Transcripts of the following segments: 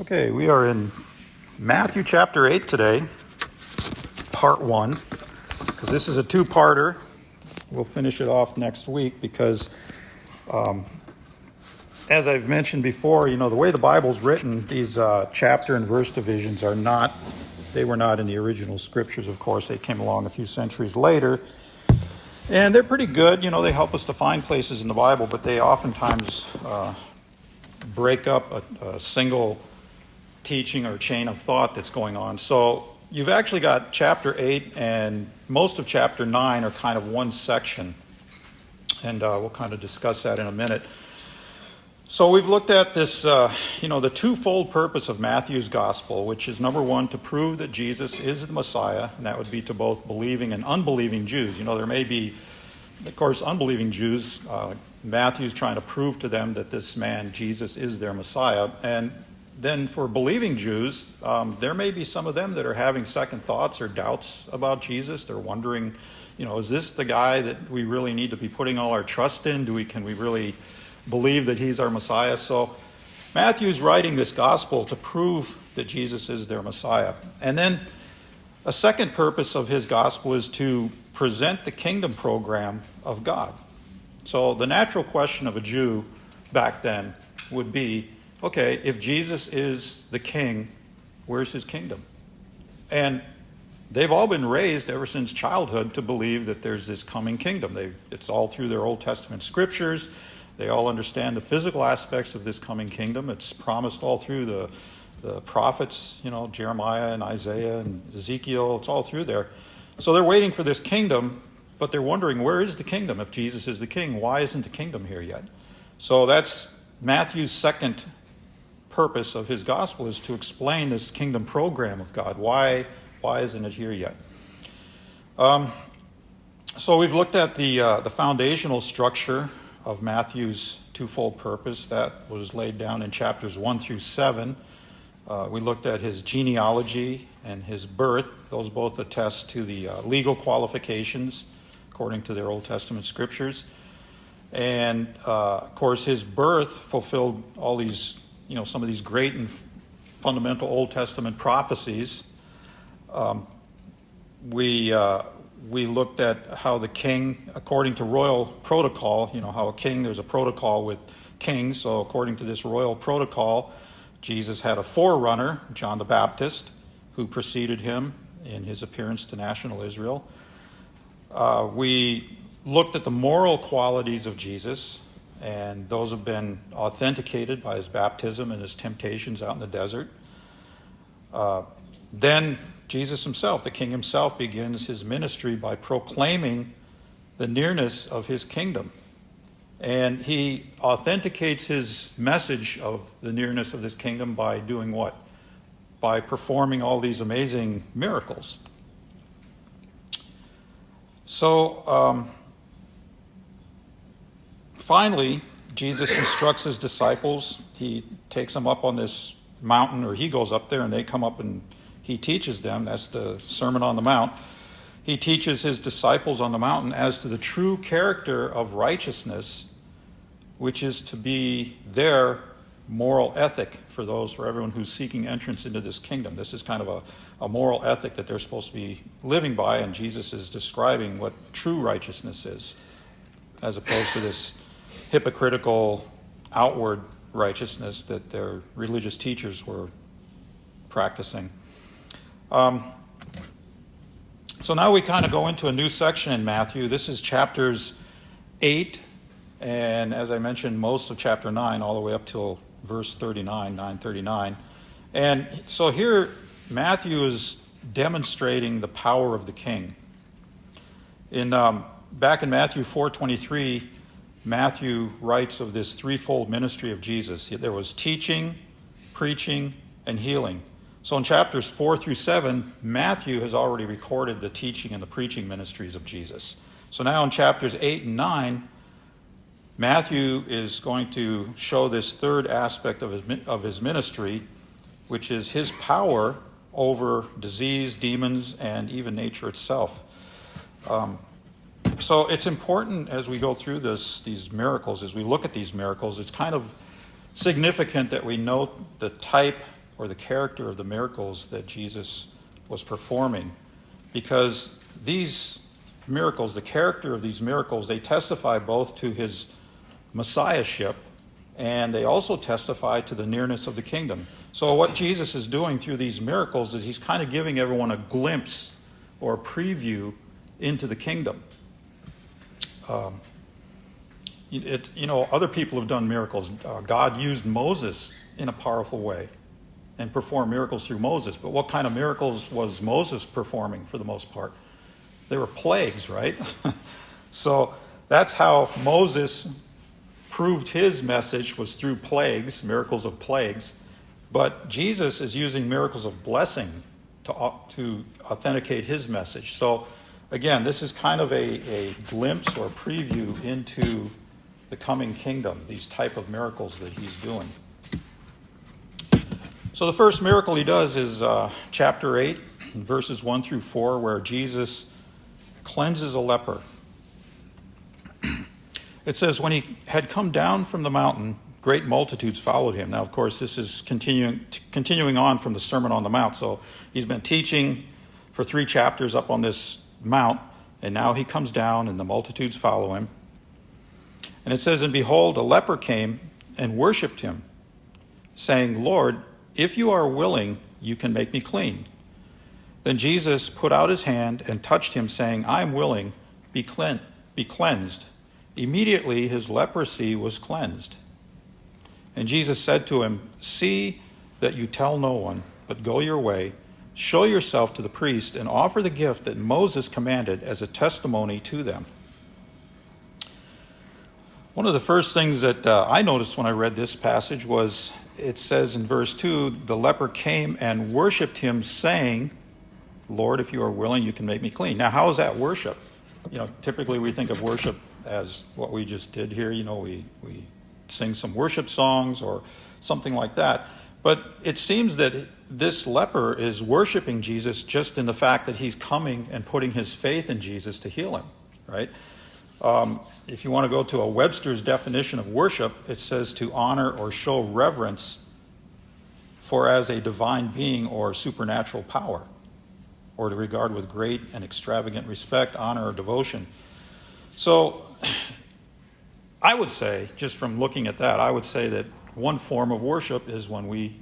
Okay, we are in Matthew chapter 8 today, part 1, because this is a two-parter. We'll finish it off next week because, as I've mentioned before, the way the Bible's written, these chapter and verse divisions were not in the original scriptures, of course. They came along a few centuries later, and they're pretty good. They help us to find places in the Bible, but they oftentimes break up a single teaching or chain of thought that's going on. So you've actually got chapter 8 and most of chapter 9 are kind of one section. And we'll kind of discuss that in a minute. So we've looked at this, the twofold purpose of Matthew's gospel, which is number one, to prove that Jesus is the Messiah, and that would be to both believing and unbelieving Jews. There may be, of course, unbelieving Jews. Matthew's trying to prove to them that this man, Jesus, is their Messiah. And then for believing Jews, there may be some of them that are having second thoughts or doubts about Jesus. They're wondering, is this the guy that we really need to be putting all our trust in? Can we really believe that he's our Messiah? So Matthew's writing this gospel to prove that Jesus is their Messiah. And then a second purpose of his gospel is to present the kingdom program of God. So the natural question of a Jew back then would be, okay, if Jesus is the king, where's his kingdom? And they've all been raised ever since childhood to believe that there's this coming kingdom. It's all through their Old Testament scriptures. They all understand the physical aspects of this coming kingdom. It's promised all through the prophets, Jeremiah and Isaiah and Ezekiel. It's all through there. So they're waiting for this kingdom, but they're wondering, where is the kingdom? If Jesus is the king, why isn't the kingdom here yet? So that's Matthew's second purpose of his gospel, is to explain this kingdom program of God. Why isn't it here yet? So we've looked at the foundational structure of Matthew's twofold purpose that was laid down in chapters 1 through 7. We looked at his genealogy and his birth. Those both attest to the legal qualifications according to their Old Testament scriptures. And of course, his birth fulfilled all these, some of these great and fundamental Old Testament prophecies. We looked at how the king, according to royal protocol, how a king, there's a protocol with kings. So according to this royal protocol, Jesus had a forerunner, John the Baptist, who preceded him in his appearance to national Israel. We looked at the moral qualities of Jesus, and those have been authenticated by his baptism and his temptations out in the desert. Then Jesus himself, the king himself, begins his ministry by proclaiming the nearness of his kingdom. And he authenticates his message of the nearness of this kingdom by doing what? By performing all these amazing miracles. So, finally, Jesus instructs his disciples. He takes them up on this mountain, or he goes up there and they come up and he teaches them. That's the Sermon on the Mount. He teaches his disciples on the mountain as to the true character of righteousness, which is to be their moral ethic for everyone who's seeking entrance into this kingdom. This is kind of a moral ethic that they're supposed to be living by, and Jesus is describing what true righteousness is, as opposed to this hypocritical outward righteousness that their religious teachers were practicing. So now we kind of go into a new section in Matthew. This is chapters 8, and as I mentioned, most of chapter 9, all the way up till verse 39, 9:39. And so here Matthew is demonstrating the power of the king. Back in Matthew 4:23, Matthew writes of this threefold ministry of Jesus. There was teaching, preaching, and healing. So in chapters 4 through 7, Matthew has already recorded the teaching and the preaching ministries of Jesus. So now in chapters 8 and 9, Matthew is going to show this third aspect of his ministry, which is his power over disease, demons, and even nature itself. So it's important as we go through these miracles, as we look at these miracles, it's kind of significant that we note the type or the character of the miracles that Jesus was performing, because these miracles, the character of these miracles, they testify both to his messiahship, and they also testify to the nearness of the kingdom. So what Jesus is doing through these miracles is he's kind of giving everyone a glimpse or a preview into the kingdom. Other people have done miracles. God used Moses in a powerful way and performed miracles through Moses. But what kind of miracles was Moses performing for the most part? They were plagues, right? So that's how Moses proved his message, was through plagues, miracles of plagues. But Jesus is using miracles of blessing to authenticate his message. So again, this is kind of a glimpse or preview into the coming kingdom, these type of miracles that he's doing. So the first miracle he does is chapter 8, verses 1 through 4, where Jesus cleanses a leper. It says, when he had come down from the mountain, great multitudes followed him. Now, of course, this is continuing on from the Sermon on the Mount. So he's been teaching for 3 chapters up on this mount, and now he comes down and the multitudes follow him. And it says, and behold, a leper came and worshipped him, saying, Lord, if you are willing, you can make me clean. Then Jesus put out his hand and touched him, saying, I am willing, be cleansed. Immediately his leprosy was cleansed. And Jesus said to him, see that you tell no one, but go your way, show yourself to the priest, and offer the gift that Moses commanded as a testimony to them. One of the first things that I noticed when I read this passage was, it says in verse 2, the leper came and worshipped him, saying, Lord, if you are willing, you can make me clean. Now, how is that worship? Typically we think of worship as what we just did here. We sing some worship songs or something like that. But it seems that this leper is worshiping Jesus just in the fact that he's coming and putting his faith in Jesus to heal him, right? If you want to go to a Webster's definition of worship, it says to honor or show reverence for as a divine being or supernatural power, or to regard with great and extravagant respect, honor, or devotion. So I would say, just from looking at that, I would say that one form of worship is when we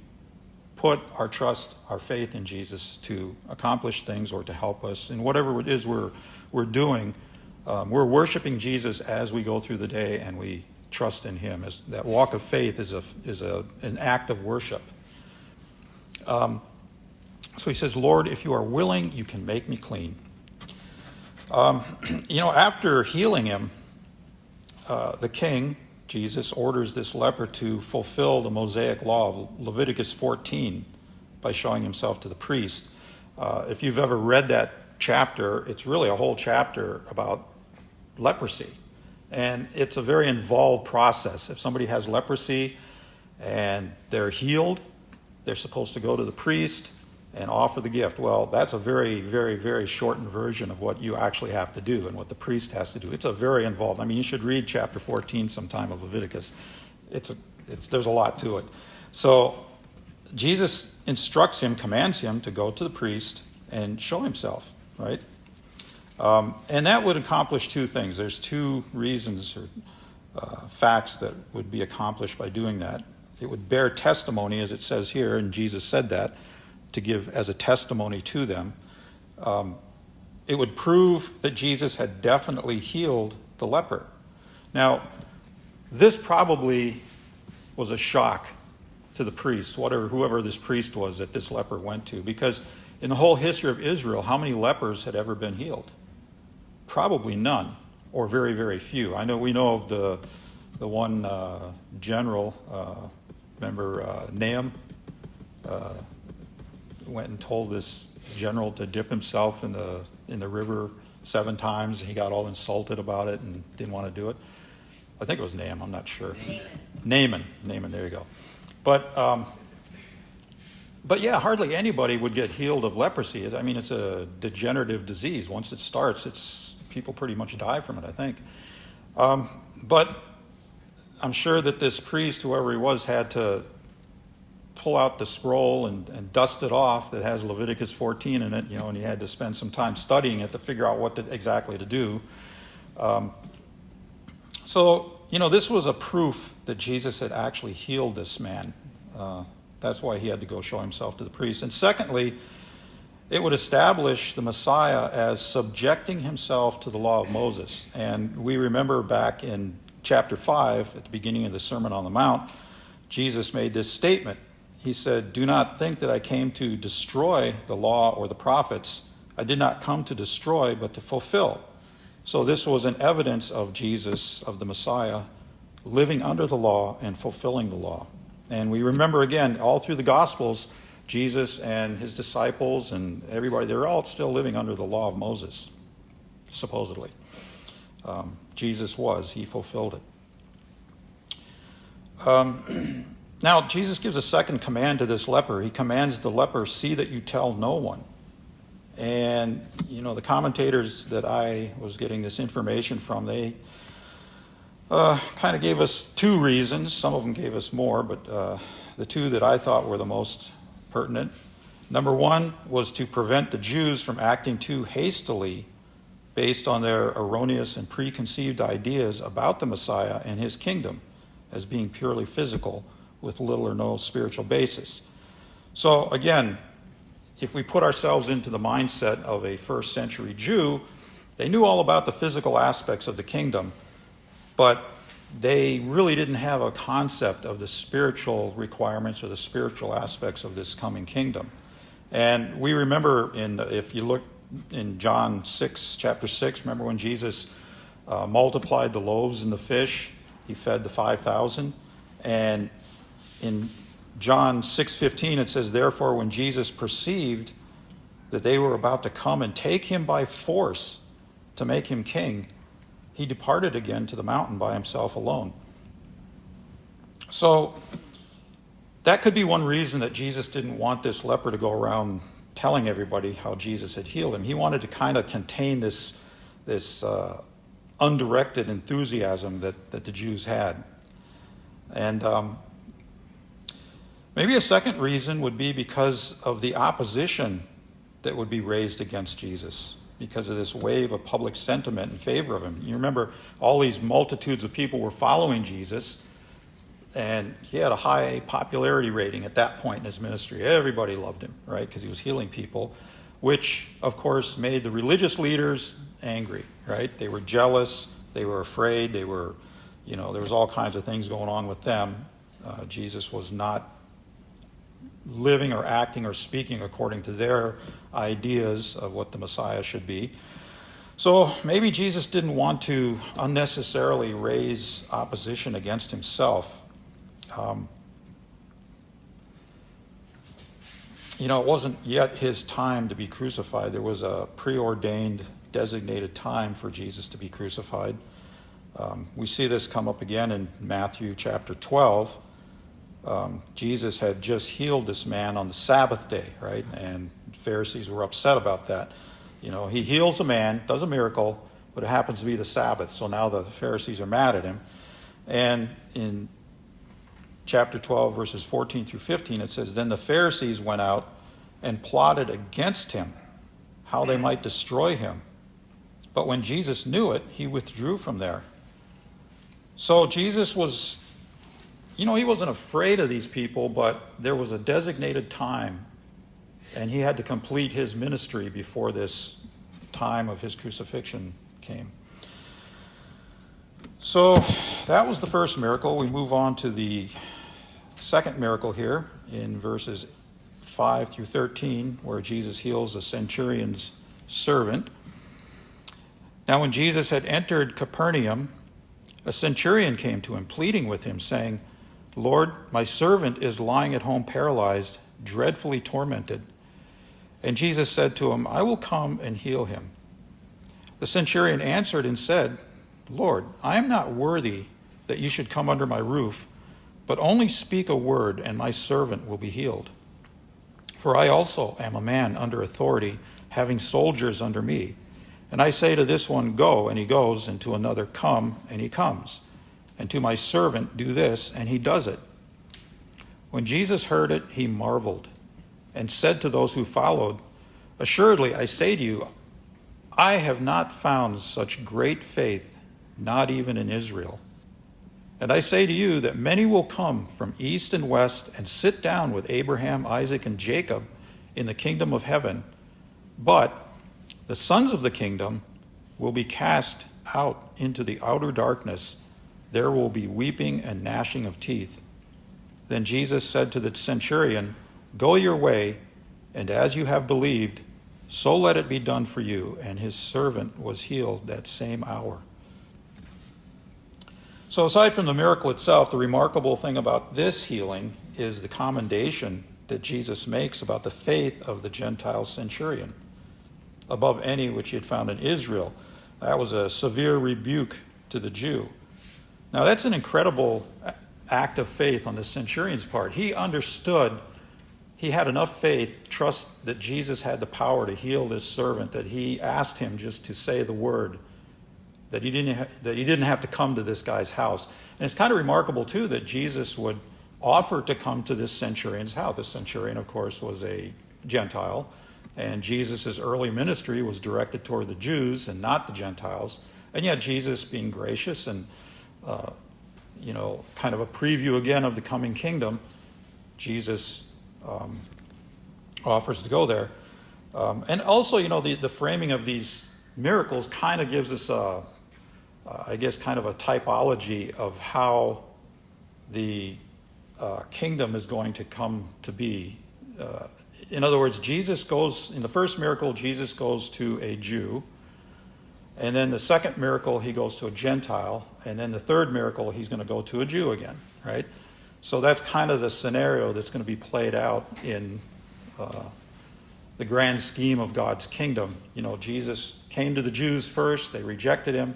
put our trust, our faith in Jesus to accomplish things or to help us in whatever it is we're doing. We're worshiping Jesus as we go through the day, and we trust in him. As that walk of faith is an act of worship. So he says, Lord, if you are willing, you can make me clean. After healing him, the king, Jesus, orders this leper to fulfill the Mosaic law of Leviticus 14 by showing himself to the priest. If you've ever read that chapter, it's really a whole chapter about leprosy. And it's a very involved process. If somebody has leprosy and they're healed, they're supposed to go to the priest and offer the gift. Well, that's a very, very, very shortened version of what you actually have to do and what the priest has to do. It's a very involved. You should read chapter 14 sometime of Leviticus. There's a lot to it. So Jesus instructs him, commands him to go to the priest and show himself, right? And that would accomplish 2 things. There's 2 reasons or facts that would be accomplished by doing that. It would bear testimony, as it says here, and Jesus said that, to give as a testimony to them. It would prove that Jesus had definitely healed the leper. Now, this probably was a shock to the priest, whoever this priest was that this leper went to, because in the whole history of Israel, how many lepers had ever been healed? Probably none, or very, very few. We know of the one general, remember Nahum, went and told this general to dip himself in the river 7 times, and he got all insulted about it and didn't want to do it. I think it was Nahum, I'm not sure. Naaman, there you go. But yeah, hardly anybody would get healed of leprosy. It's a degenerative disease. Once it starts, people pretty much die from it, I think. But I'm sure that this priest, whoever he was, had to pull out the scroll and dust it off that has Leviticus 14 in it, and he had to spend some time studying it to figure out what exactly to do. So, this was a proof that Jesus had actually healed this man. That's why he had to go show himself to the priest. And secondly, it would establish the Messiah as subjecting himself to the law of Moses. And we remember back in chapter 5, at the beginning of the Sermon on the Mount, Jesus made this statement. He said, "Do not think that I came to destroy the law or the prophets. I did not come to destroy, but to fulfill." So this was an evidence of Jesus, of the Messiah, living under the law and fulfilling the law. And we remember again, all through the Gospels, Jesus and his disciples and everybody, they're all still living under the law of Moses, supposedly. Jesus he fulfilled it. Now, Jesus gives a second command to this leper. He commands the leper, "See that you tell no one." And, the commentators that I was getting this information from, they kind of gave us two reasons. Some of them gave us more, but the two that I thought were the most pertinent. Number one was to prevent the Jews from acting too hastily based on their erroneous and preconceived ideas about the Messiah and his kingdom as being purely physical with little or no spiritual basis. So again, if we put ourselves into the mindset of a first century Jew, they knew all about the physical aspects of the kingdom, but they really didn't have a concept of the spiritual requirements or the spiritual aspects of this coming kingdom. And we remember, if you look in John 6, chapter 6, remember when Jesus multiplied the loaves and the fish, he fed the 5,000. And in John 6:15 it says, "Therefore when Jesus perceived that they were about to come and take him by force to make him king, he departed again to the mountain by himself alone." So that could be one reason that Jesus didn't want this leper to go around telling everybody how Jesus had healed him. He wanted to kind of contain this undirected enthusiasm that the Jews had. And maybe a second reason would be because of the opposition that would be raised against Jesus, because of this wave of public sentiment in favor of him. You remember all these multitudes of people were following Jesus, and he had a high popularity rating at that point in his ministry. Everybody loved him, right, because he was healing people, which, of course, made the religious leaders angry, right? They were jealous, they were afraid, there was all kinds of things going on with them. Jesus was not living or acting or speaking according to their ideas of what the Messiah should be. So maybe Jesus didn't want to unnecessarily raise opposition against himself. It wasn't yet his time to be crucified. There was a preordained, designated time for Jesus to be crucified. We see this come up again in Matthew chapter 12. Jesus had just healed this man on the Sabbath day, right? And Pharisees were upset about that. He heals a man, does a miracle, but it happens to be the Sabbath. So now the Pharisees are mad at him. And in chapter 12, verses 14 through 15, it says, "Then the Pharisees went out and plotted against him, how they might destroy him. But when Jesus knew it, he withdrew from there." So Jesus was, he wasn't afraid of these people, but there was a designated time, and he had to complete his ministry before this time of his crucifixion came. So that was the first miracle. We move on to the second miracle here in verses 5 through 13, where Jesus heals a centurion's servant. "Now when Jesus had entered Capernaum, a centurion came to him, pleading with him, saying, 'Lord, my servant is lying at home paralyzed, dreadfully tormented.' And Jesus said to him, 'I will come and heal him.' The centurion answered and said, 'Lord, I am not worthy that you should come under my roof, but only speak a word, and my servant will be healed. For I also am a man under authority, having soldiers under me. And I say to this one, go, and he goes, and to another, come, and he comes. And to my servant, do this, and he does it.' When Jesus heard it, he marveled and said to those who followed, "Assuredly, I say to you, I have not found such great faith, not even in Israel. And I say to you that many will come from east and west and sit down with Abraham, Isaac, and Jacob in the kingdom of heaven. But the sons of the kingdom will be cast out into the outer darkness. There will be weeping and gnashing of teeth." Then Jesus said to the centurion, "Go your way, and as you have believed, so let it be done for you." And his servant was healed that same hour. So aside from the miracle itself, the remarkable thing about this healing is the commendation that Jesus makes about the faith of the Gentile centurion, above any which he had found in Israel. That was a severe rebuke to the Jew. Now that's an incredible act of faith on the centurion's part. He understood, he had enough faith, trust that Jesus had the power to heal this servant, that he asked him just to say the word, that he didn't have to come to this guy's house. And it's kind of remarkable, too, that Jesus would offer to come to this centurion's house. The centurion, of course, was a Gentile, and Jesus' early ministry was directed toward the Jews and not the Gentiles. And yet Jesus, being gracious and, kind of a preview again of the coming kingdom, Jesus offers to go there. And also, the framing of these miracles kind of gives us kind of a typology of how the kingdom is going to come to be. In other words, in the first miracle, Jesus goes to a Jew. And then the second miracle, he goes to a Gentile. And then the third miracle, he's going to go to a Jew again, right? So that's kind of the scenario that's going to be played out in the grand scheme of God's kingdom. Jesus came to the Jews first. They rejected him.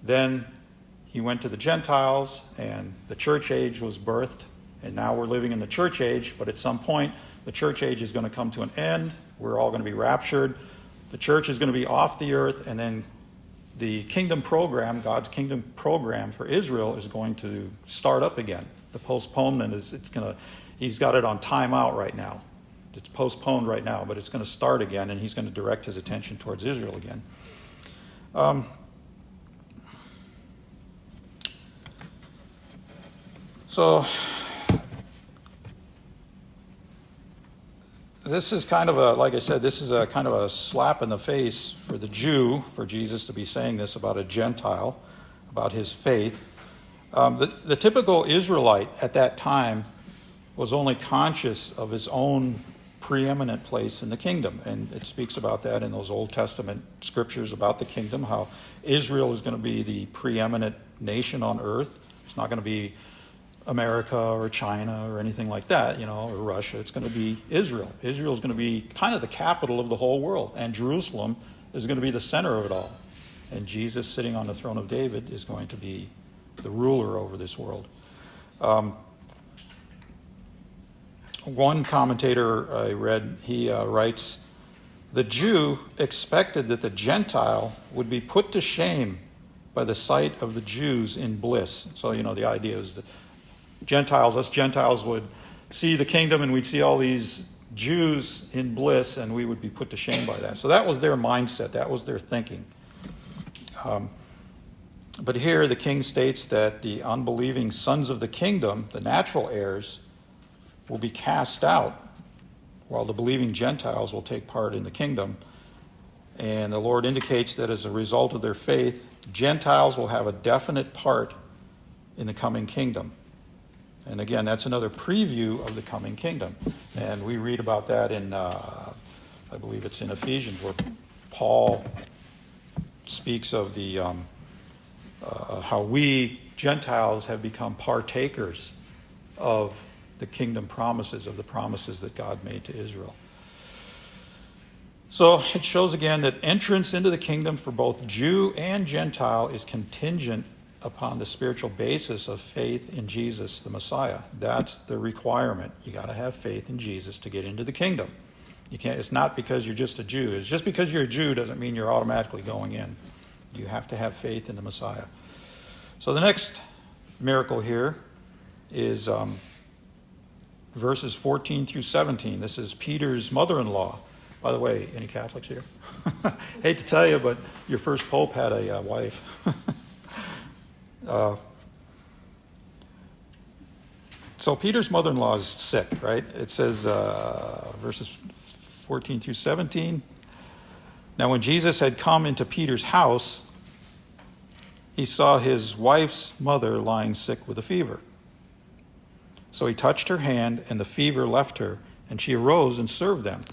Then he went to the Gentiles, and the church age was birthed. And now we're living in the church age, but at some point, the church age is going to come to an end. We're all going to be raptured. The church is going to be off the earth, and then the kingdom program, God's kingdom program for Israel, is going to start up again. The postponement he's got it on timeout right now. It's postponed right now, but it's going to start again, and he's going to direct his attention towards Israel again. So this is kind of a kind of a slap in the face for the Jew, for Jesus to be saying this about a Gentile, about his faith. The typical Israelite at that time was only conscious of his own preeminent place in the kingdom. And it speaks about that in those Old Testament scriptures about the kingdom, how Israel is going to be the preeminent nation on earth. It's not going to be America or China or anything like that, or Russia. It's going to be Israel. Israel is going to be kind of the capital of the whole world. And Jerusalem is going to be the center of it all. And Jesus, sitting on the throne of David, is going to be the ruler over this world. One commentator I read, he writes, "The Jew expected that the Gentile would be put to shame by the sight of the Jews in bliss." So, the idea is that us Gentiles would see the kingdom, and we'd see all these Jews in bliss, and we would be put to shame by that. So that was their mindset. That was their thinking. But here the king states that the unbelieving sons of the kingdom, the natural heirs, will be cast out, while the believing Gentiles will take part in the kingdom. And the Lord indicates that as a result of their faith, Gentiles will have a definite part in the coming kingdom. And again, that's another preview of the coming kingdom. And we read about that in, I believe it's in Ephesians, where Paul speaks of the how we Gentiles have become partakers of the kingdom promises, of the promises that God made to Israel. So it shows again that entrance into the kingdom for both Jew and Gentile is contingent upon the spiritual basis of faith in Jesus, the Messiah. That's the requirement. You got to have faith in Jesus to get into the kingdom. You can't. It's not because you're just a Jew. It's just because you're a Jew doesn't mean you're automatically going in. You have to have faith in the Messiah. So the next miracle here is verses 14 through 17. This is Peter's mother-in-law. By the way, any Catholics here? Hate to tell you, but your first pope had a wife. So Peter's mother-in-law is sick, right? It says verses 14 through 17. Now when Jesus had come into Peter's house, he saw his wife's mother lying sick with a fever. So he touched her hand, and the fever left her, and she arose and served them.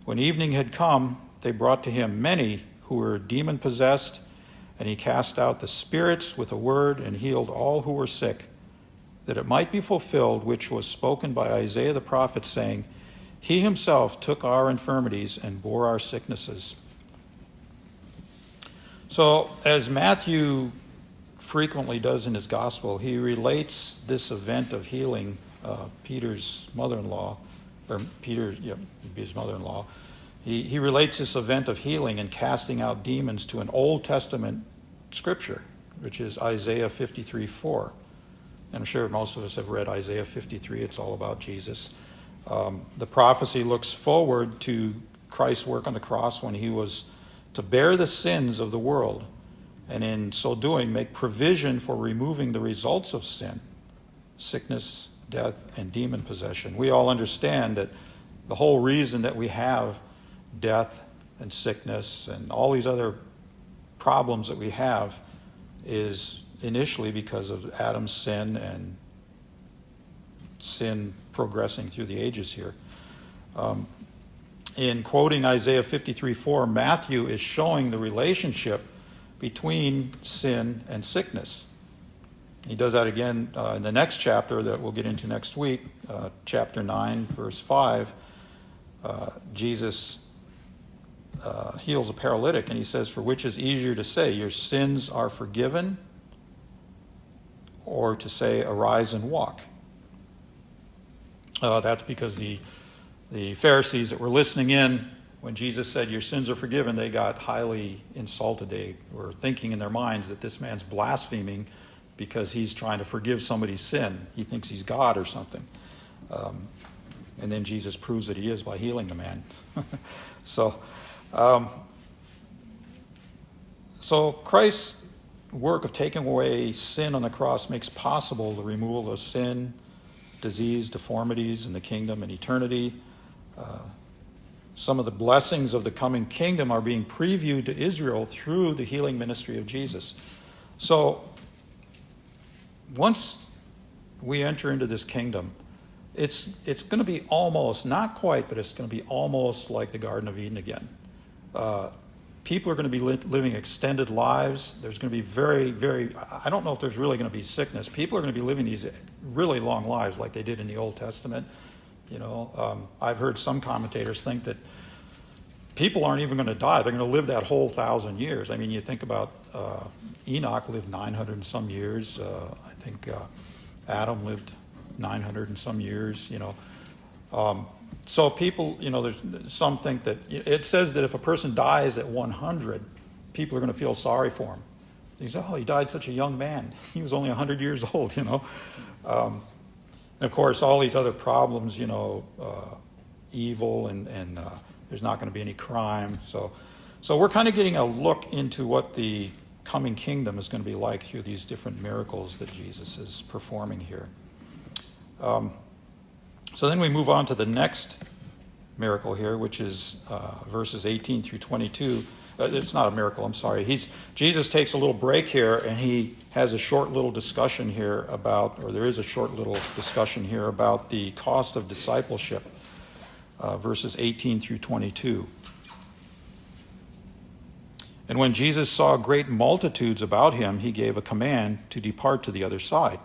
When evening had come, they brought to him many who were demon-possessed, and he cast out the spirits with a word and healed all who were sick, that it might be fulfilled which was spoken by Isaiah the prophet, saying, He himself took our infirmities and bore our sicknesses. So, as Matthew frequently does in his gospel, he relates this event of healing Peter's mother-in-law, or Peter, yeah, his mother-in-law. He relates this event of healing and casting out demons to an Old Testament scripture, which is Isaiah 53:4. And I'm sure most of us have read Isaiah 53. It's all about Jesus. The prophecy looks forward to Christ's work on the cross when he was to bear the sins of the world, and in so doing make provision for removing the results of sin, sickness, death, and demon possession. We all understand that the whole reason that we have death and sickness and all these other problems that we have is initially because of Adam's sin and sin progressing through the ages here. In quoting Isaiah 53:4, Matthew is showing the relationship between sin and sickness. He does that again in the next chapter that we'll get into next week, chapter 9, verse 5. Jesus heals a paralytic, and he says, for which is easier to say, your sins are forgiven, or to say, arise and walk? That's because the Pharisees that were listening in when Jesus said, your sins are forgiven, they got highly insulted. They were thinking in their minds that this man's blaspheming because he's trying to forgive somebody's sin. He thinks he's God or something. And then Jesus proves that he is by healing the man. So Christ's work of taking away sin on the cross makes possible the removal of sin, disease, deformities in the kingdom and eternity. Some of the blessings of the coming kingdom are being previewed to Israel through the healing ministry of Jesus. So once we enter into this kingdom, it's going to be almost, not quite, but it's going to be almost like the Garden of Eden again. People are going to be living extended lives. There's going to be very, very, I don't know if there's really going to be sickness. People are going to be living these really long lives like they did in the Old Testament. You know, I've heard some commentators think that people aren't even going to die. They're going to live that whole 1,000 years. I mean, you think about Enoch lived 900 and some years. I think Adam lived 900 and some years, you know. So people, you know, there's some think that it says that if a person dies at 100, people are going to feel sorry for him. He says, oh, he died such a young man. He was only 100 years old, you know. And of course, all these other problems, you know, evil and there's not going to be any crime. So we're kind of getting a look into what the coming kingdom is going to be like through these different miracles that Jesus is performing here. So then we move on to the next miracle here, which is verses 18 through 22. It's not a miracle, I'm sorry. Jesus takes a little break here, and he has a short little discussion here about, or there is a short little discussion here about the cost of discipleship, verses 18 through 22. And when Jesus saw great multitudes about him, he gave a command to depart to the other side.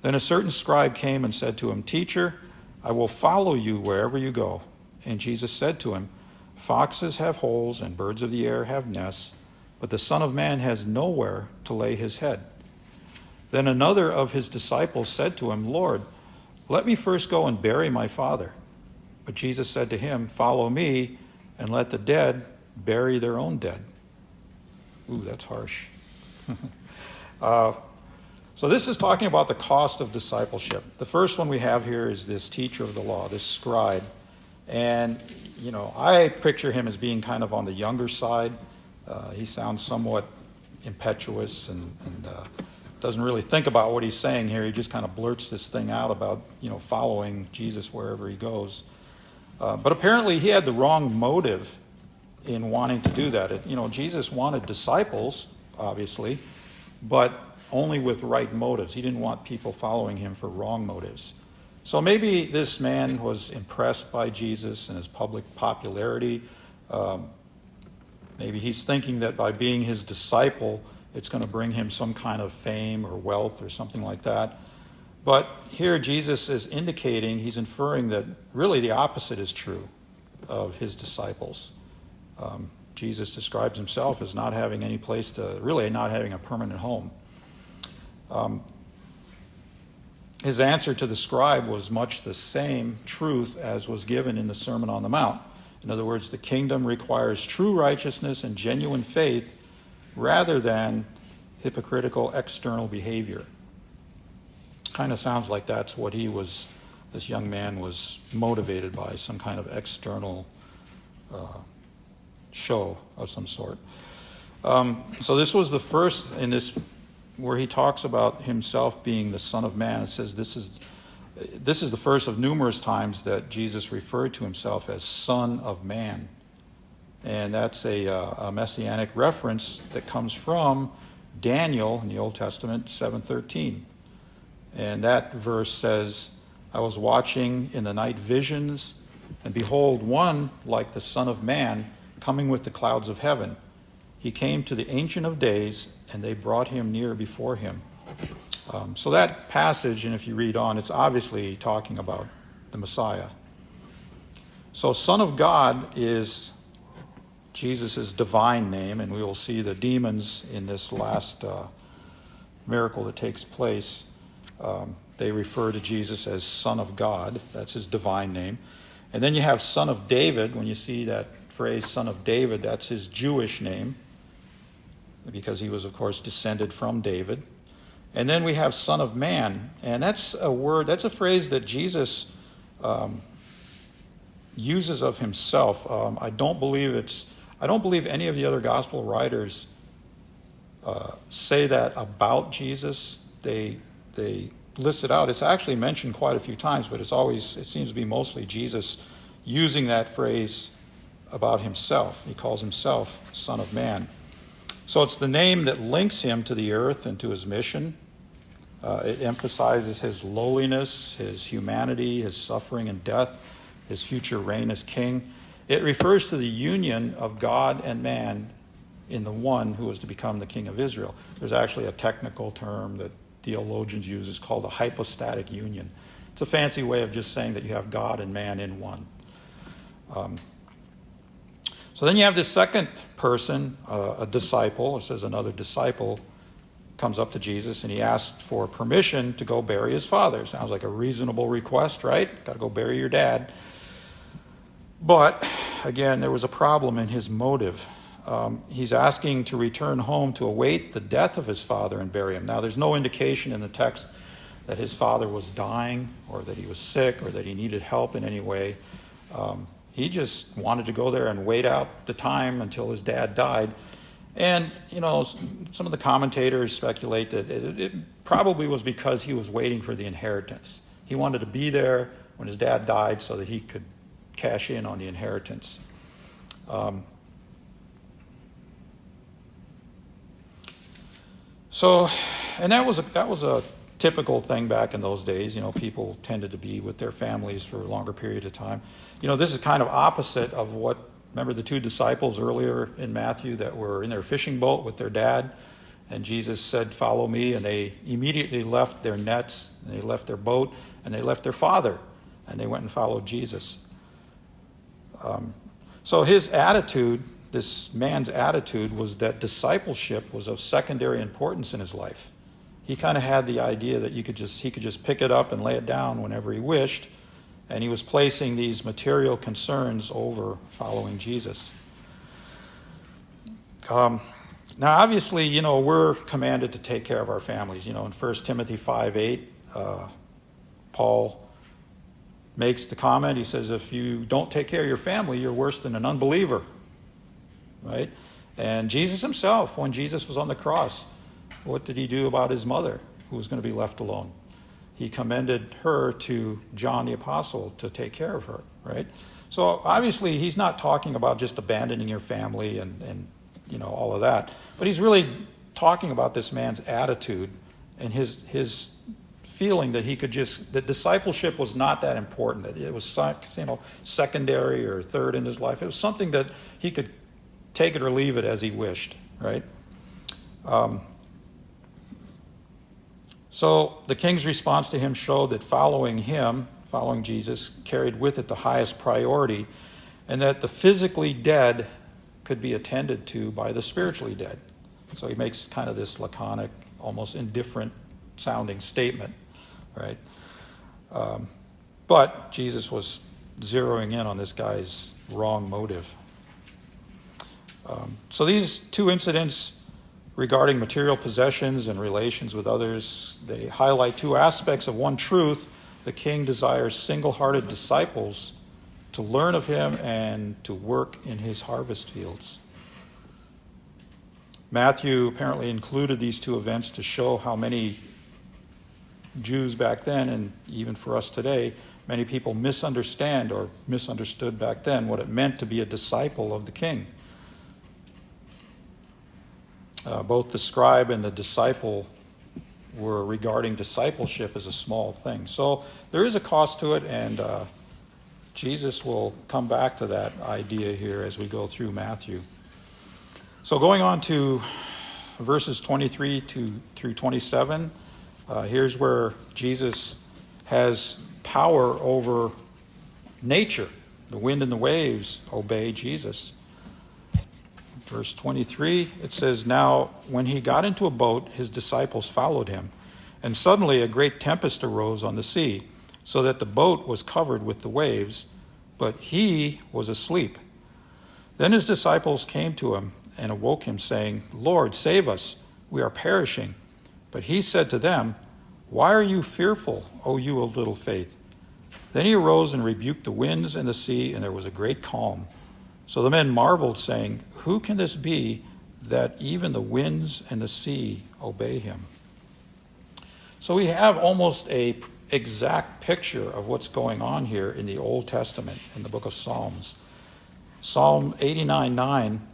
Then a certain scribe came and said to him, Teacher, I will follow you wherever you go. And Jesus said to him, Foxes have holes and birds of the air have nests, but the Son of Man has nowhere to lay his head. Then another of his disciples said to him, Lord, let me first go and bury my father. But Jesus said to him, Follow me, and let the dead bury their own dead. Ooh, that's harsh. So this is talking about the cost of discipleship. The first one we have here is this teacher of the law, this scribe. And, I picture him as being kind of on the younger side. He sounds somewhat impetuous and doesn't really think about what he's saying here. He just kind of blurts this thing out about, following Jesus wherever he goes. But apparently he had the wrong motive in wanting to do that. Jesus wanted disciples, obviously, but only with right motives. He didn't want people following him for wrong motives. So maybe this man was impressed by Jesus and his public popularity. Maybe he's thinking that by being his disciple, it's going to bring him some kind of fame or wealth or something like that. But here Jesus is indicating, he's inferring that really the opposite is true of his disciples. Jesus describes himself as not having any place to, really not having a permanent home. His answer to the scribe was much the same truth as was given in the Sermon on the Mount. In other words, the kingdom requires true righteousness and genuine faith rather than hypocritical external behavior. Kind of sounds like that's what this young man was motivated by, some kind of external show of some sort. So this was the first in this, where he talks about himself being the Son of Man. It says this is the first of numerous times that Jesus referred to himself as Son of Man. And that's a messianic reference that comes from Daniel in the Old Testament, 7:13. And that verse says, I was watching in the night visions, and behold, one like the Son of Man coming with the clouds of heaven. He came to the Ancient of Days, and they brought him near before him. So that passage, and if you read on, it's obviously talking about the Messiah. So Son of God is Jesus' divine name, and we will see the demons in this last miracle that takes place. They refer to Jesus as Son of God. That's his divine name. And then you have Son of David. When you see that phrase, Son of David, that's his Jewish name, because he was, of course, descended from David. And then we have Son of Man, and that's a phrase that Jesus uses of himself. I don't believe any of the other gospel writers say that about Jesus. They list it out. It's actually mentioned quite a few times, but it seems to be mostly Jesus using that phrase about himself. He calls himself Son of Man. So it's the name that links him to the earth and to his mission. It emphasizes his lowliness, his humanity, his suffering and death, his future reign as king. It refers to the union of God and man in the one who was to become the king of Israel. There's actually a technical term that theologians use. It's called a hypostatic union. It's a fancy way of just saying that you have God and man in one. So then you have this second person, a disciple. It says another disciple comes up to Jesus and he asked for permission to go bury his father. Sounds like a reasonable request, right? Got to go bury your dad. But again, there was a problem in his motive. He's asking to return home to await the death of his father and bury him. Now, there's no indication in the text that his father was dying or that he was sick or that he needed help in any way. He just wanted to go there and wait out the time until his dad died. And, some of the commentators speculate that it probably was because he was waiting for the inheritance. He wanted to be there when his dad died so that he could cash in on the inheritance. And that was a typical thing back in those days. People tended to be with their families for a longer period of time. This is kind of opposite of what, remember the two disciples earlier in Matthew that were in their fishing boat with their dad, and Jesus said, "Follow me," and they immediately left their nets, and they left their boat, and they left their father, and they went and followed Jesus. So his attitude, this man's attitude, was that discipleship was of secondary importance in his life. He kind of had the idea that he could just pick it up and lay it down whenever he wished, and he was placing these material concerns over following Jesus. Now, obviously, we're commanded to take care of our families. In 1 Timothy 5:8, Paul makes the comment. He says, if you don't take care of your family, you're worse than an unbeliever, right? And Jesus himself, when Jesus was on the cross, what did he do about his mother, who was going to be left alone? He commended her to John the Apostle to take care of her, right? So obviously he's not talking about just abandoning your family and all of that, but he's really talking about this man's attitude and his feeling that that discipleship was not that important, that it was secondary or third in his life. It was something that he could take it or leave it as he wished, right? So the king's response to him showed that following Jesus, carried with it the highest priority, and that the physically dead could be attended to by the spiritually dead. So he makes kind of this laconic, almost indifferent sounding statement, right? But Jesus was zeroing in on this guy's wrong motive. So these two incidents regarding material possessions and relations with others, they highlight two aspects of one truth. The king desires single-hearted disciples to learn of him and to work in his harvest fields. Matthew apparently included these two events to show how many Jews back then, and even for us today, many people misunderstand or misunderstood back then what it meant to be a disciple of the king. Both the scribe and the disciple were regarding discipleship as a small thing. So there is a cost to it, and Jesus will come back to that idea here as we go through Matthew. So going on to verses 23 through 27, here's where Jesus has power over nature. The wind and the waves obey Jesus. Verse 23, it says, "Now when he got into a boat, his disciples followed him. And suddenly a great tempest arose on the sea, so that the boat was covered with the waves, but he was asleep. Then his disciples came to him and awoke him, saying, 'Lord, save us, we are perishing.' But he said to them, 'Why are you fearful, O you of little faith?' Then he arose and rebuked the winds and the sea, and there was a great calm. So the men marveled, saying, 'Who can this be that even the winds and the sea obey him?'" So we have almost an exact picture of what's going on here in the Old Testament, in the book of Psalms. Psalm 89:9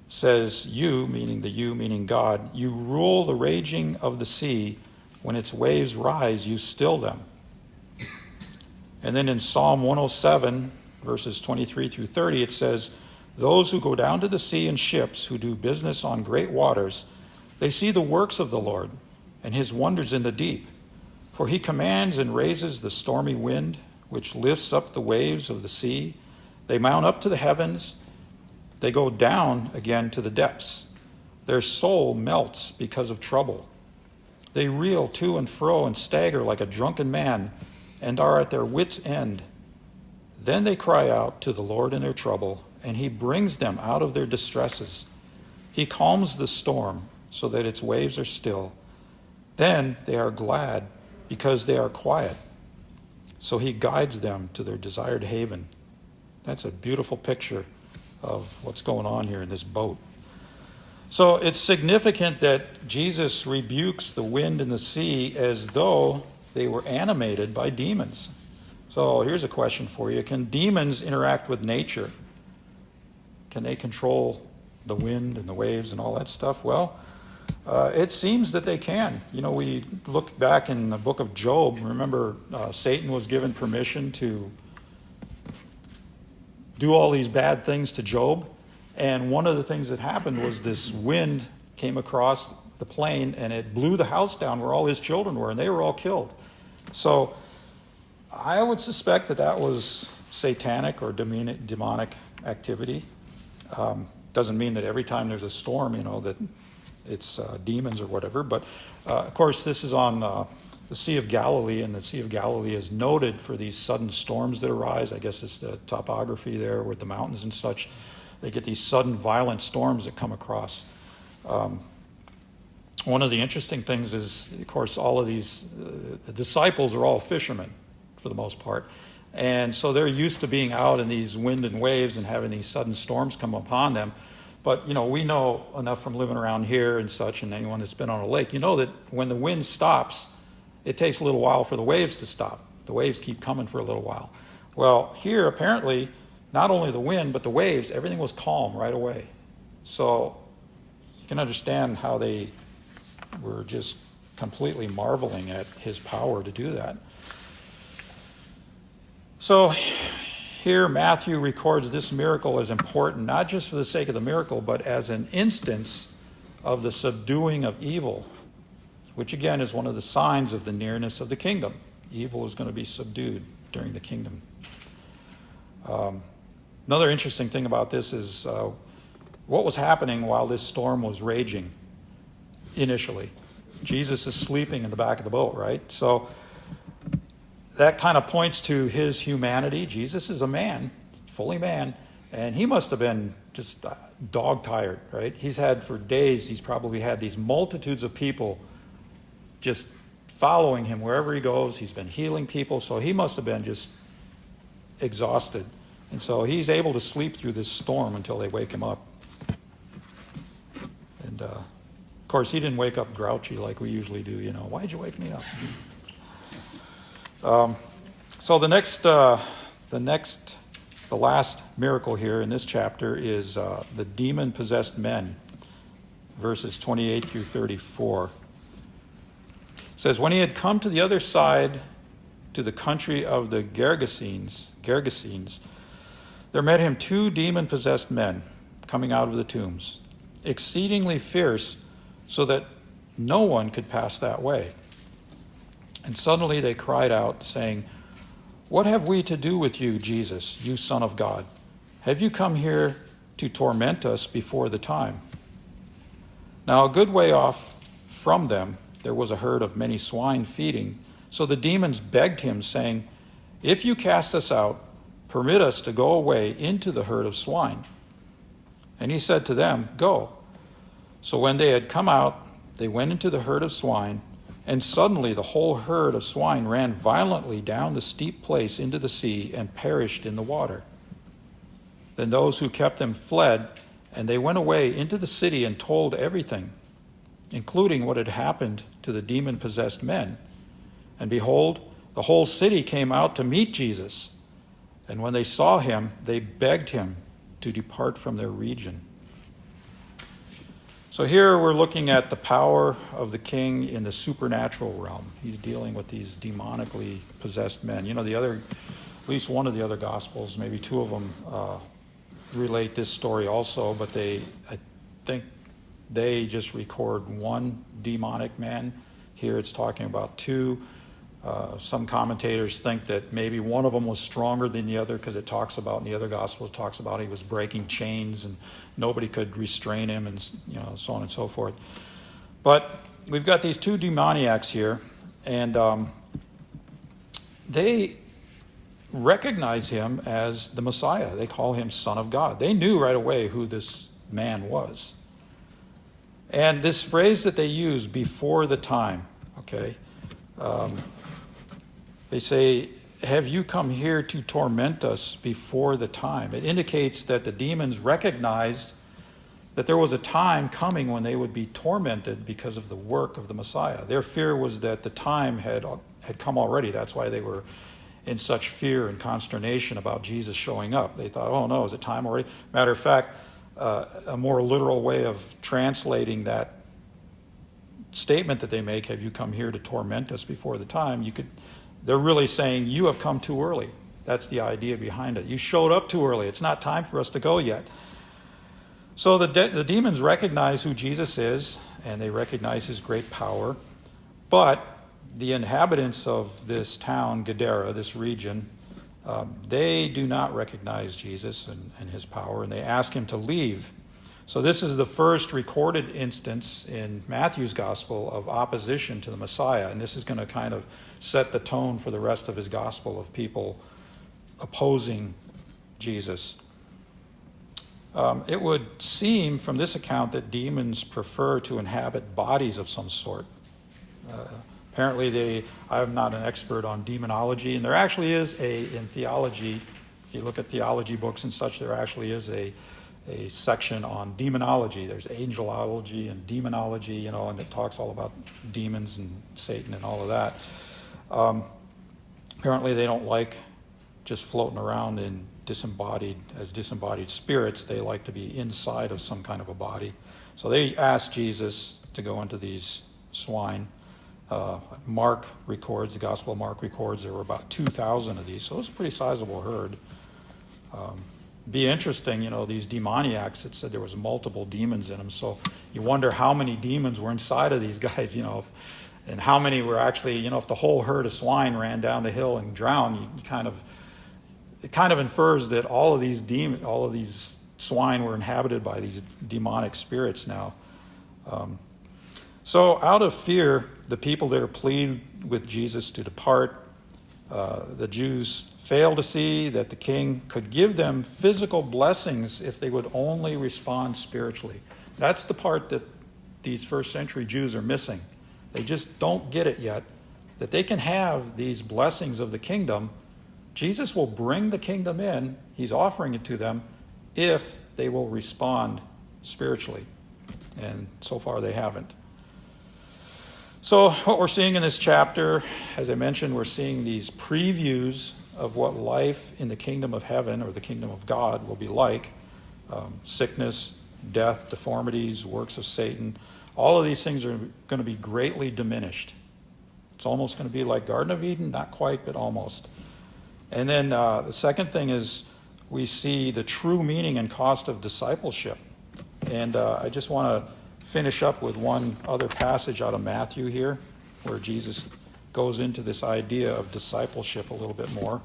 says, "You," meaning the you, meaning God, "you rule the raging of the sea. When its waves rise, you still them." And then in Psalm 107, verses 23 through 30, it says, "Those who go down to the sea in ships, who do business on great waters, they see the works of the Lord and his wonders in the deep. For he commands and raises the stormy wind, which lifts up the waves of the sea. They mount up to the heavens. They go down again to the depths. Their soul melts because of trouble. They reel to and fro and stagger like a drunken man and are at their wits' end. Then they cry out to the Lord in their trouble, and he brings them out of their distresses. He calms the storm so that its waves are still. Then they are glad because they are quiet. So he guides them to their desired haven." That's a beautiful picture of what's going on here in this boat. So it's significant that Jesus rebukes the wind and the sea as though they were animated by demons. So here's a question for you. Can demons interact with nature? Can they control the wind and the waves and all that stuff? Well, it seems that they can. We look back in the book of Job. Remember, Satan was given permission to do all these bad things to Job. And one of the things that happened was this wind came across the plain and it blew the house down where all his children were, and they were all killed. So I would suspect that was satanic or demonic activity. Doesn't mean that every time there's a storm, that it's demons or whatever. But, of course, this is on the Sea of Galilee, and the Sea of Galilee is noted for these sudden storms that arise. I guess it's the topography there with the mountains and such. They get these sudden violent storms that come across. One of the interesting things is, of course, all of these the disciples are all fishermen for the most part. And so they're used to being out in these wind and waves and having these sudden storms come upon them. But, we know enough from living around here and such, and anyone that's been on a lake, that when the wind stops, it takes a little while for the waves to stop. The waves keep coming for a little while. Well, here, apparently, not only the wind, but the waves, everything was calm right away. So you can understand how they were just completely marveling at his power to do that. So here Matthew records this miracle as important, not just for the sake of the miracle, but as an instance of the subduing of evil, which again is one of the signs of the nearness of the kingdom. Evil is going to be subdued during the kingdom. Another interesting thing about this is what was happening while this storm was raging initially. Jesus is sleeping in the back of the boat, right? So that kind of points to his humanity. Jesus is a man, fully man, and he must have been just dog tired, right? He's probably had these multitudes of people just following him wherever he goes. He's been healing people, so he must have been just exhausted. And so he's able to sleep through this storm until they wake him up. And of course, he didn't wake up grouchy like we usually do. Why'd you wake me up? So the last miracle here in this chapter is the demon-possessed men, verses 28 through 34. It says, when he had come to the other side, to the country of the Gergesenes, there met him 2 demon-possessed men coming out of the tombs, exceedingly fierce, so that no one could pass that way. And suddenly they cried out, saying, what have we to do with you, Jesus, you Son of God? Have you come here to torment us before the time? Now a good way off from them there was a herd of many swine feeding. So the demons begged him, saying, if you cast us out, permit us to go away into the herd of swine. And he said to them, go. So when they had come out, they went into the herd of swine, and suddenly the whole herd of swine ran violently down the steep place into the sea and perished in the water. Then those who kept them fled, and they went away into the city and told everything, including what had happened to the demon-possessed men. And behold, the whole city came out to meet Jesus. And when they saw him, they begged him to depart from their region. So here we're looking at the power of the king in the supernatural realm. He's dealing with these demonically possessed men. At least one of the other Gospels, maybe 2 of them, relate this story also, but I think they just record 1 demonic man. Here it's talking about 2. Some commentators think that maybe one of them was stronger than the other, because it talks about, in the other Gospels, talks about he was breaking chains and nobody could restrain him, and so on and so forth. But we've got these 2 demoniacs here, and they recognize him as the Messiah. They call him Son of God. They knew right away who this man was. And this phrase that they use, before the time, okay, they say, have you come here to torment us before the time? It indicates that the demons recognized that there was a time coming when they would be tormented because of the work of the Messiah. Their fear was that the time had come already. That's why they were in such fear and consternation about Jesus showing up. They thought, oh no, is it time already? Matter of fact, a more literal way of translating that statement that they make, have you come here to torment us before the time, they're really saying, you have come too early. That's the idea behind it. You showed up too early. It's not time for us to go yet. So the demons recognize who Jesus is, and they recognize his great power. But the inhabitants of this town, Gadara, this region, they do not recognize Jesus and his power, and they ask him to leave. So this is the first recorded instance in Matthew's gospel of opposition to the Messiah, and this is going to kind of set the tone for the rest of his gospel of people opposing Jesus. It would seem from this account that demons prefer to inhabit bodies of some sort. Apparently, I'm not an expert on demonology, and there actually is in theology, if you look at theology books and such, there actually is a section on demonology. There's angelology and demonology, and it talks all about demons and Satan and all of that. Apparently, they don't like just floating around in disembodied spirits. They like to be inside of some kind of a body. So they asked Jesus to go into these swine. Mark records, the Gospel of Mark records, there were about 2,000 of these, so it was a pretty sizable herd. Be interesting, these demoniacs, it said there was multiple demons in them, so you wonder how many demons were inside of these guys, and how many were actually, if the whole herd of swine ran down the hill and drowned, it kind of infers that all of these swine were inhabited by these demonic spirits now. So out of fear, the people there plead with Jesus to depart. The Jews fail to see that the king could give them physical blessings if they would only respond spiritually. That's the part that these first century Jews are missing. They just don't get it yet, that they can have these blessings of the kingdom. Jesus will bring the kingdom in. He's offering it to them if they will respond spiritually. And so far they haven't. So what we're seeing in this chapter, as I mentioned, we're seeing these previews of what life in the kingdom of heaven or the kingdom of God will be like. Sickness, death, deformities, works of Satan. All of these things are going to be greatly diminished. It's almost going to be like Garden of Eden, not quite, but almost. And then the second thing is we see the true meaning and cost of discipleship. And I just want to finish up with one other passage out of Matthew here, where Jesus goes into this idea of discipleship a little bit more.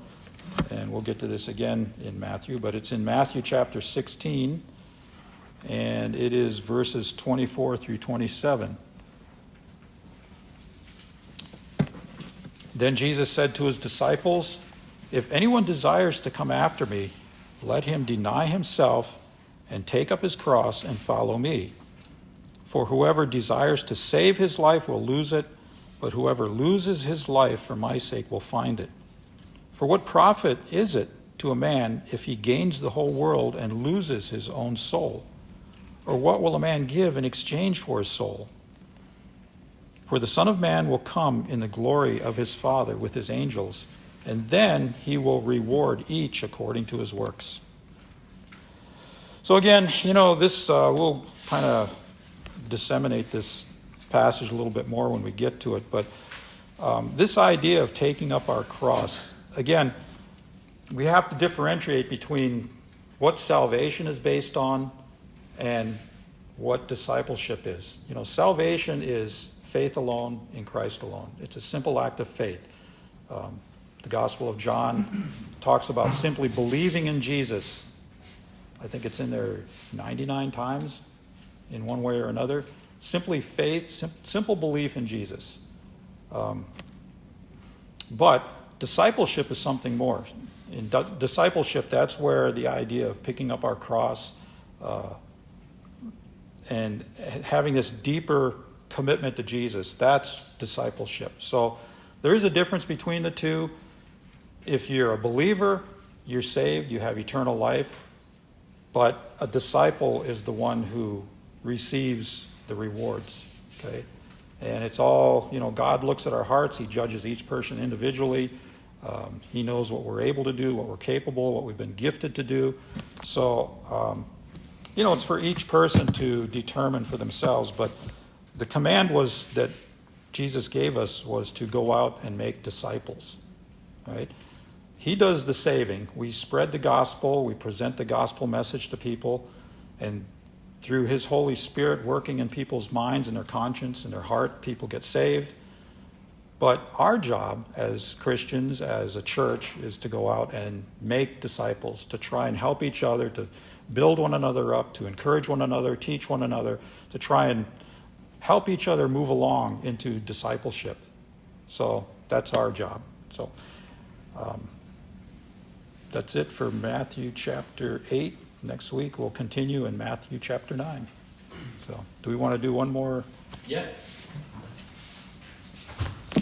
And we'll get to this again in Matthew, but it's in Matthew chapter 16, and it is verses 24 through 27. Then Jesus said to his disciples, "If anyone desires to come after me, let him deny himself and take up his cross and follow me. For whoever desires to save his life will lose it, but whoever loses his life for my sake will find it. For what profit is it to a man if he gains the whole world and loses his own soul? Or what will a man give in exchange for his soul? For the Son of Man will come in the glory of his Father with his angels, and then he will reward each according to his works." So again, this we'll kind of disseminate this passage a little bit more when we get to it, but this idea of taking up our cross, again, we have to differentiate between what salvation is based on and what discipleship is. Salvation is faith alone in Christ alone. It's a simple act of faith. The Gospel of John talks about simply believing in Jesus. I think it's in there 99 times in one way or another. Simply faith, simple belief in Jesus. But discipleship is something more. In discipleship, that's where the idea of picking up our cross and having this deeper commitment to Jesus, that's discipleship. So there is a difference between the two. If you're a believer, you're saved, you have eternal life. But a disciple is the one who receives the rewards. Okay? And it's all, God looks at our hearts. He judges each person individually. He knows what we're able to do, what we're capable, what we've been gifted to do. So, it's for each person to determine for themselves. But the command was that Jesus gave us was to go out and make disciples. Right? He does the saving. We spread the gospel. We present the gospel message to people. And through his Holy Spirit working in people's minds and their conscience and their heart, people get saved. But our job as Christians, as a church, is to go out and make disciples, to try and help each other, to build one another up, to encourage one another, teach one another, to try and help each other move along into discipleship. So that's our job. So that's it for Matthew chapter 8. next week we'll continue in Matthew chapter 9. So, do we want to do one more? Yeah.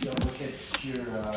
So look at your